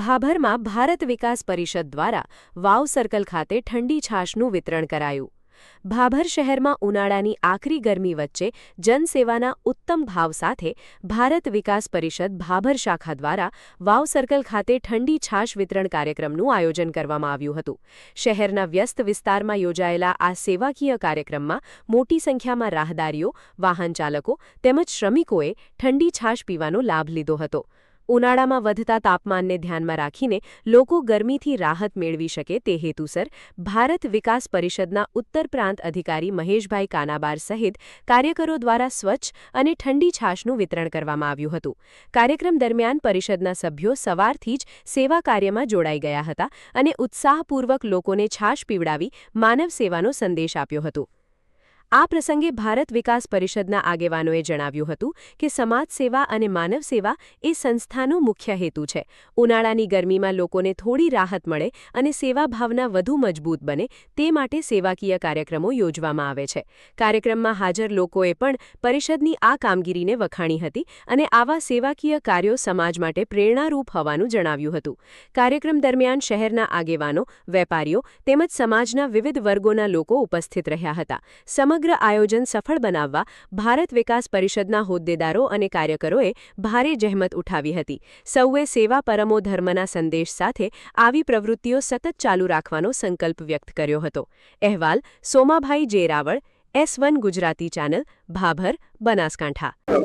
ભાભરમાં ભારત વિકાસ પરિષદ દ્વારા વાવ સર્કલ ખાતે ઠંડી છાશનું વિતરણ કરાયું. ભાભર શહેરમાં ઉનાળાની આકરી ગરમી વચ્ચે જનસેવાના ઉત્તમ ભાવ સાથે ભારત વિકાસ પરિષદ ભાભર શાખા દ્વારા વાવ સર્કલ ખાતે ઠંડી છાશ વિતરણ કાર્યક્રમનું આયોજન કરવામાં આવ્યું હતું. શહેરના વ્યસ્ત વિસ્તારમાં યોજાયેલા આ સેવાકીય કાર્યક્રમમાં મોટી સંખ્યામાં રાહદારીઓ, વાહન ચાલકો તેમજ શ્રમિકોએ ઠંડી છાશ પીવાનો લાભ લીધો હતો. ઉનાળામાં વધતા તાપમાનને ધ્યાનમાં રાખીને લોકો ગરમીથી રાહત મેળવી શકે તે હેતુસર ભારત વિકાસ પરિષદના ઉત્તર પ્રાંત અધિકારી મહેશભાઈ કાનાબાર સહિત કાર્યકરો દ્વારા સ્વચ્છ અને ઠંડી છાશનું વિતરણ કરવામાં આવ્યું હતું. કાર્યક્રમ દરમિયાન પરિષદના સભ્યો સવારથી જ સેવા કાર્યમાં જોડાઈ ગયા હતા અને ઉત્સાહપૂર્વક લોકોને છાશ પીવડાવી માનવ સેવાનો સંદેશ આપ્યો હતો. આ પ્રસંગે ભારત વિકાસ પરિષદના આગેવાનોએ જણાવ્યું હતું કે સમાજ સેવા અને માનવ સેવા એ સંસ્થાનો મુખ્ય હેતુ છે. ઉનાળાની ગરમીમાં લોકોને થોડી રાહત મળે અને સેવા ભાવના વધુ મજબૂત બને તે માટે સેવાકીય કાર્યક્રમો યોજવામાં આવે છે. કાર્યક્રમમાં હાજર લોકોએ પણ પરિષદની આ કામગીરીને વખાણી હતી અને આવા સેવાકીય કાર્યો સમાજ માટે પ્રેરણારૂપ હોવાનું જણાવ્યું હતું. કાર્યક્રમ દરમિયાન શહેરના આગેવાનો, વેપારીઓ તેમજ સમાજના વિવિધ વર્ગોના લોકો ઉપસ્થિત રહ્યા હતા. સમગ્ર આયોજન સફળ બનાવવા ભારત વિકાસ પરિષદના હોદ્દેદારો અને કાર્યકરોએ ભારે જહેમત ઉઠાવી હતી. સૌએ સેવા પરમો ધર્મના સંદેશ સાથે આવી પ્રવૃત્તિઓ સતત ચાલુ રાખવાનો સંકલ્પ વ્યક્ત કર્યો હતો. અહેવાલ સોમાભાઈ જે રાવળ, S1 ગુજરાતી ચેનલ, ભાભર, બનાસકાંઠા.